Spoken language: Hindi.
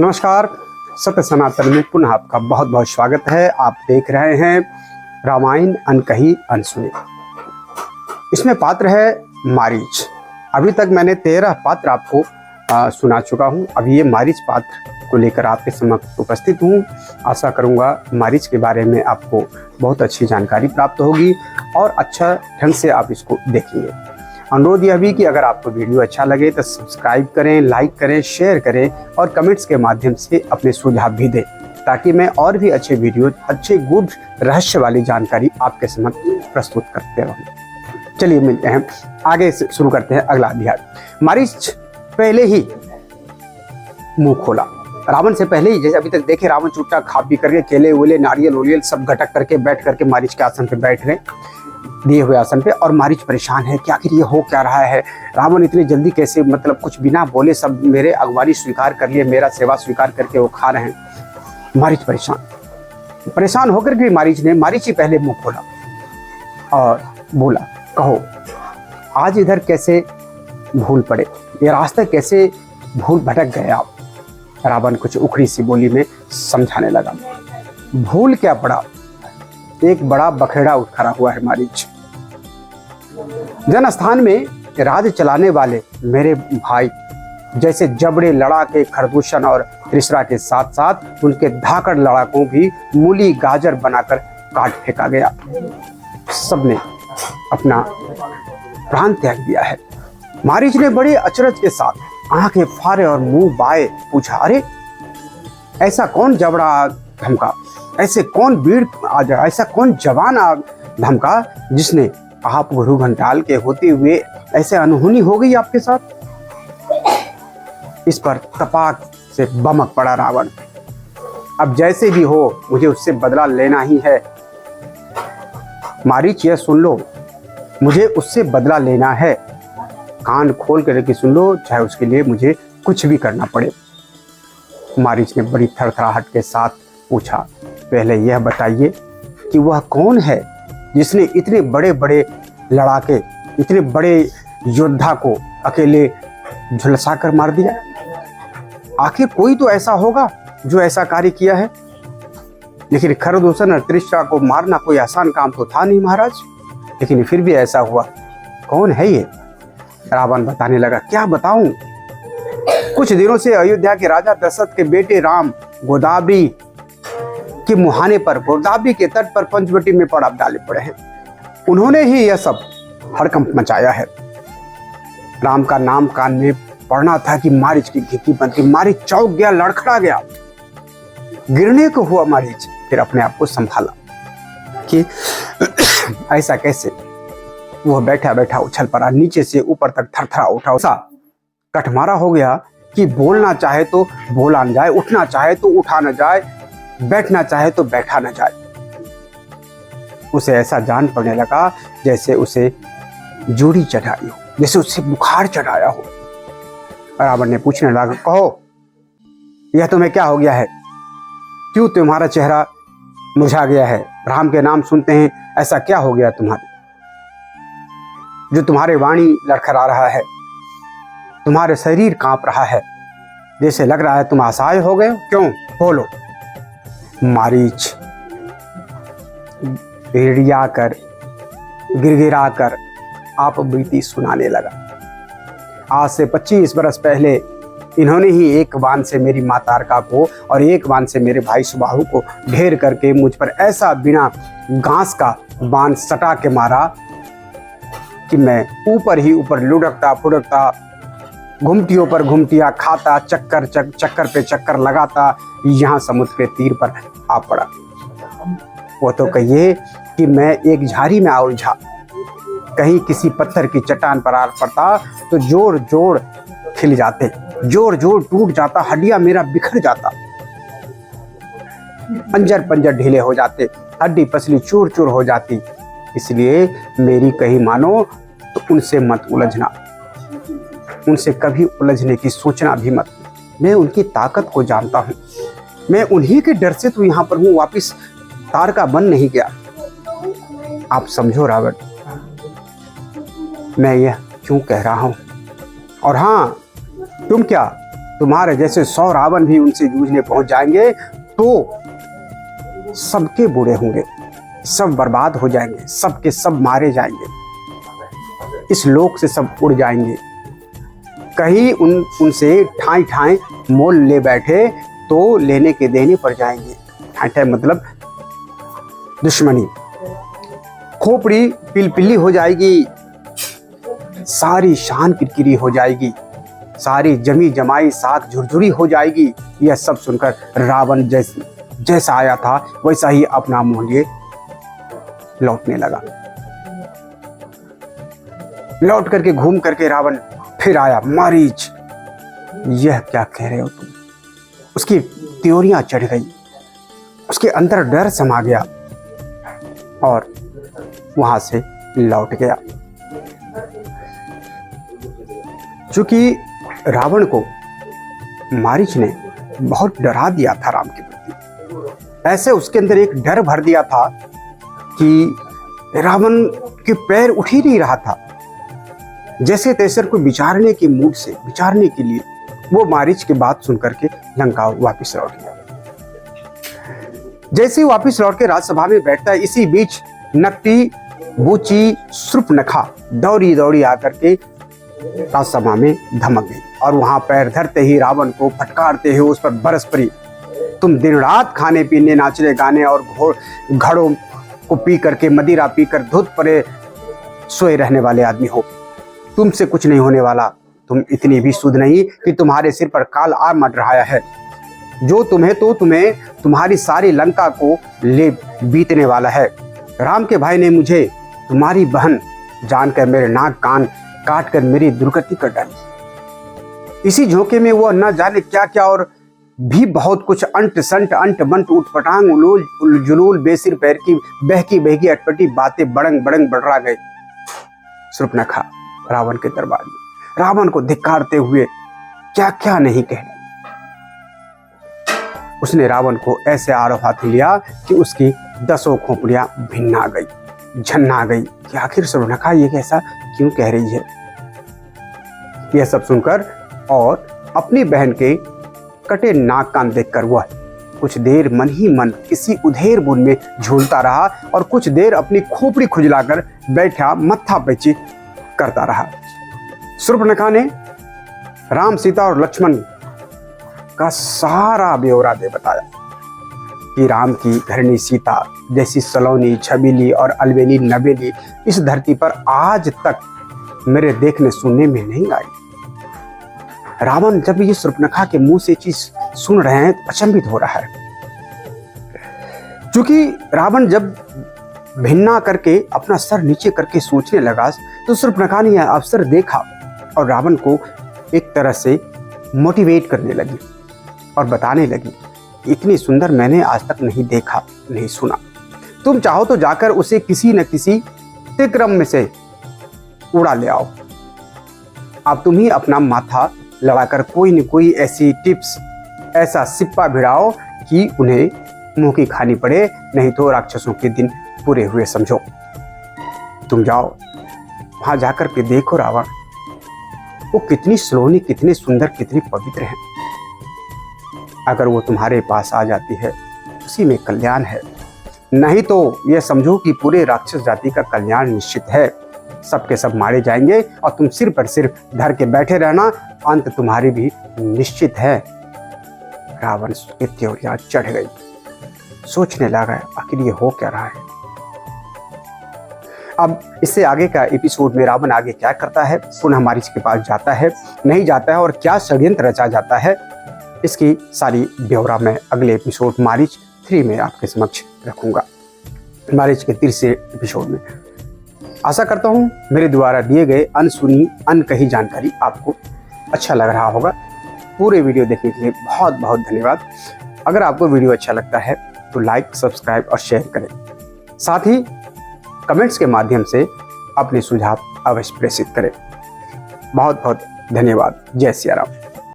नमस्कार। सत्य सनातन में पुनः आपका बहुत बहुत स्वागत है। आप देख रहे हैं रामायण अनकही अनसुनी। इसमें पात्र है मारीच। अभी तक मैंने 13 पात्र आपको सुना चुका हूं। अभी ये मारीच पात्र को लेकर आपके समक्ष उपस्थित हूं। आशा करूंगा मारीच के बारे में आपको बहुत अच्छी जानकारी प्राप्त होगी और अच्छा ढंग से आप इसको देखेंगे। अनुरोध यह भी कि अगर आपको वीडियो अच्छा लगे तो सब्सक्राइब करें, लाइक करें, शेयर करें और कमेंट्स के माध्यम से अपने सुझाव भी दें, ताकि मैं और भी अच्छे वीडियो, अच्छे गुड रहस्य वाली जानकारी आपके समक्ष प्रस्तुत करते रहूं। चलिए मिलते हैं, आगे से शुरू करते हैं अगला अध्याय। मारीच पहले ही मुंह खोला। रावण से पहले ही, जैसे अभी तक देखे, रावण चुपचाप खा पी करके केले वेले नारियल वोरियल सब घटक करके बैठ करके मारीच के आसन पे बैठ गए, दिए हुए आसन पे। और मारीच परेशान है कि आखिर ये हो क्या रहा है। रावण इतनी जल्दी कैसे, मतलब कुछ बिना बोले सब मेरे अगवानी स्वीकार कर लिए, मेरा सेवा स्वीकार करके वो खा रहे हैं। मारीच परेशान होकर के मारीच ही पहले मुंह खोला और बोला, कहो आज इधर कैसे भूल पड़े, ये रास्ते कैसे भूल भटक गए आप। रावण कुछ उखड़ी सी बोली में समझाने लगा। भूल क्या पड़ा, एक बड़ा बखेड़ा उठ खड़ा हुआ है मारीच। जनस्थान में राज चलाने वाले मेरे भाई जैसे जबड़े लड़ाके खरदूषण और त्रिशरा के साथ साथ उनके धाकड़ लड़ाकों भी मूली गाजर बनाकर काट फेंका गया। सबने अपना प्राण त्याग दिया है। मारीच ने बड़े अचरज के साथ आंखें फाड़े और मुंह बाए पूछा, अरे ऐसा कौन जबड़ा धमका, ऐसे कौन वीर आजा, ऐसा कौन जवान धमका जिसने आप गुरु घंटाल के होते हुए ऐसे अनहोनी हो गई आपके साथ। इस पर तपाक से बमक पड़ा रावण। अब जैसे भी हो मुझे उससे बदला लेना ही है। मारीच यह सुन लो, मुझे उससे बदला लेना है। कान खोल कर सुन लो, चाहे उसके लिए मुझे कुछ भी करना पड़े। मारीच ने बड़ी थरथराहट के साथ पूछा, पहले यह बताइए कि वह कौन है जिसने इतने बड़े बड़े लड़ाके, इतने बड़े योद्धा को अकेले झुलसा कर मार दिया। आखिर कोई तो ऐसा होगा जो ऐसा कार्य किया है। लेकिन खरदूषण और त्रिशरा को मारना कोई आसान काम तो था नहीं महाराज, लेकिन फिर भी ऐसा हुआ। कौन है ये? रावण बताने लगा। क्या बताऊं, कुछ दिनों से अयोध्या के राजा दशरथ के बेटे राम गोदावरी के मुहाने पर, गोदावरी के तट पर पंचवटी में पड़ाव डाले पड़े हैं। उन्होंने ही यह सब हड़कंप मचाया है। राम का नाम कान में पड़ना था कि मारीच की घिकी बनती। मारीच चौंक गया, लड़खड़ा गया, गिरने को हुआ। मारीच फिर अपने आप को संभाला कि ऐसा कैसे। वह बैठा बैठा उछल पड़ा, नीचे से ऊपर तक थरथरा उठा। ऐसा कटमारा हो गया कि बोलना चाहे तो बोला न जाए, उठना चाहे तो उठा न जाए, बैठना चाहे तो बैठा न जाए। उसे ऐसा जान पड़ने लगा जैसे उसे जूड़ी चढ़ाई हो, जैसे उससे बुखार चढ़ाया हो। रावण ने पूछने लगा, कहो यह तुम्हें क्या हो गया है, क्यों तुम्हारा चेहरा मुरझा गया है। राम के नाम सुनते हैं ऐसा क्या हो गया तुम्हारे, जो तुम्हारे वाणी लड़खड़ा रहा है, तुम्हारे शरीर कांप रहा है, जैसे लग रहा है तुम असहाय हो गए। क्यों, बोलो। मारीच गिड़गिड़ा कर आप बीती सुनाने लगा। आज से 25 बरस पहले इन्होंने ही एक बाण से मेरी मां तारका को और एक बाण से मेरे भाई सुबाहु को ढेर करके मुझ पर ऐसा बिना घास का बाण सटा के मारा कि मैं ऊपर ही ऊपर लुढ़कता फुढ़कता, घुमटियों पर घुमटियां खाता, चक्कर पे चक्कर लगाता, यहाँ समुद्र के तीर पर आ पड़ा। वो तो कहिए कि मैं एक झाड़ी में आ उलझा, कहीं किसी पत्थर की चट्टान पर आ पड़ता तो जोड़ जोड़ खिल जाते, जोड़ जोड़ टूट जाता, हड्डियां मेरा बिखर जाता, पंजर पंजर ढीले हो जाते, हड्डी पसली चूर चूर हो जाती। इसलिए मेरी कही मानो तो उनसे मत उलझना, उनसे कभी उलझने की सोचना भी मत। मैं उनकी ताकत को जानता हूँ, मैं उन्हीं के डर से तो यहाँ पर हूँ, वापिस तारका बन नहीं गया। आप समझो रावण, मैं यह क्यों कह रहा हूँ। और हाँ, तुम क्या तुम्हारे जैसे 100 रावण भी उनसे जूझने पहुंच जाएंगे तो सबके बूढ़े होंगे, सब बर्बाद हो जाएंगे, सब के सब मारे जाएंगे, इस लोक से सब उड़ जाएंगे। कहीं उनसे ठाई ठाई मोल ले बैठे तो लेने के देने पड़ जाएंगे। ठाई ठाई मतलब दुश्मनी। खोपड़ी पिलपिली हो जाएगी, सारी शान किरकिरी हो जाएगी, सारी जमी जमाई साख झुरझुरी हो जाएगी। यह सब सुनकर रावण जैसा आया था वैसा ही अपना मुंह लिए लौटने लगा। लौट करके घूम करके रावण फिर आया। मारीच, यह क्या कह रहे हो तुम? उसकी त्योरियां चढ़ गई, उसके अंदर डर समा गया और वहां से लौट गया। चूंकि रावण को मारीच ने बहुत डरा दिया था राम के प्रति, ऐसे उसके अंदर एक डर भर दिया था कि रावण के पैर उठ ही नहीं रहा था। जैसे तैसे को विचारने के मूड से, विचारने के लिए वो मारीच की बात सुनकर के लंका वापस लौट गया। जैसे ही वापस लौट के राजसभा में बैठता है, इसी बीच नकटी बूची शूर्पणखा दौड़ी दौड़ी आकर के राजसभा में धमक गई और वहां पैर धरते ही रावण को फटकारते हुए उस पर बरस पड़ी। तुम दिन रात खाने पीने, नाचने गाने और घड़ों को पी करके, मदिरा पीकर धुत परे सोए रहने वाले आदमी हो। तुमसे कुछ नहीं होने वाला। तुम इतनी भी शुद्ध नहीं कि तुम्हारे सिर पर काल आ मंडराया है। जो तुम्हें तुम्हारी सारी लंका को ले बीतने वाला है। राम के भाई ने मुझे तुम्हारी बहन जानकर मेरे नाक कान काट कर मेरी दुर्गति कर डाली। इसी झोंके में वो न जाने क्या क्या और भी बहुत कुछ अंट संट अंट बंट उठपटांग उलूल जुलूल बेसिर पैर की बहकी अटपटी बातें बड़ंग बड़ंग बढ़ा गए। शूर्पणखा रावण के दरबार में रावण को धिक्कारते हुए क्या क्या नहीं कहने। उसने रावण को ऐसे आरोप हाथ लिया कि उसकी 10 खोपड़ियां भिन्ना गई, झन्ना गई कि आखिर शूर्पणखा ये कैसा क्यों कह रही है। यह सब सुनकर और अपनी बहन के कटे नाक कान देखकर वह कुछ देर मन ही मन किसी उधेर बुन में झूलता रहा और कुछ देर अपनी खोपड़ी खुजलाकर बैठा मत्था पेची करता रहा। शूर्पणखा ने राम, सीता और लक्ष्मण का सारा ब्यौरा दे बताया कि राम की घरनी सीता जैसी सलोनी, छबीली और अलबेली नबेली इस धरती पर आज तक मेरे देखने सुनने में नहीं आई। रावण जब ये शूर्पणखा के मुंह से चीज सुन रहे हैं तो अचंभित हो रहा है। क्योंकि रावण जब भिन्ना करके अपना सर नीचे करके सोचने लगा तो शूर्पणखा ने यह अवसर देखा और रावण को एक तरह से मोटिवेट करने लगी और बताने लगी, इतनी सुंदर मैंने आज तक नहीं देखा, नहीं सुना। तुम चाहो तो जाकर उसे किसी न किसी त्रिक्रम में से उड़ा ले आओ। अब तुम ही अपना माथा लड़ाकर कोई न कोई ऐसी टिप्स, ऐसा सिप्पा भिड़ाओ कि उन्हें मुंह की खानी पड़े, नहीं तो राक्षसों के दिन पूरे हुए समझो। तुम जाओ वहां जाकर के देखो रावण वो कितनी सलोनी, कितनी सुंदर, कितनी पवित्र है। अगर वो तुम्हारे पास आ जाती है उसी में कल्याण है, नहीं तो यह समझो कि पूरे राक्षस जाति का कल्याण निश्चित है। सबके सब मारे जाएंगे और तुम सिर पर सिर धर के बैठे रहना, अंत तुम्हारी भी निश्चित है। रावण की त्योरियां चढ़ गई, सोचने लगा आखिर ये हो क्या रहा है। अब इससे आगे का एपिसोड में रावण आगे क्या करता है, पुनः मारीच के पास जाता है, नहीं जाता है और क्या षड्यंत्र रचा जाता है, इसकी सारी ब्यौरा मैं अगले एपिसोड मारीच 3 में आपके समक्ष रखूंगा, मारीच के 30वें एपिसोड में। आशा करता हूँ मेरे द्वारा दिए गए अनसुनी अनकही जानकारी आपको अच्छा लग रहा होगा। पूरे वीडियो देखने के लिए बहुत बहुत धन्यवाद। अगर आपको वीडियो अच्छा लगता है तो लाइक, सब्सक्राइब और शेयर करें। साथ ही कमेंट्स के माध्यम से अपने सुझाव अवश्य प्रेषित करें। बहुत बहुत धन्यवाद। जय सिया राम।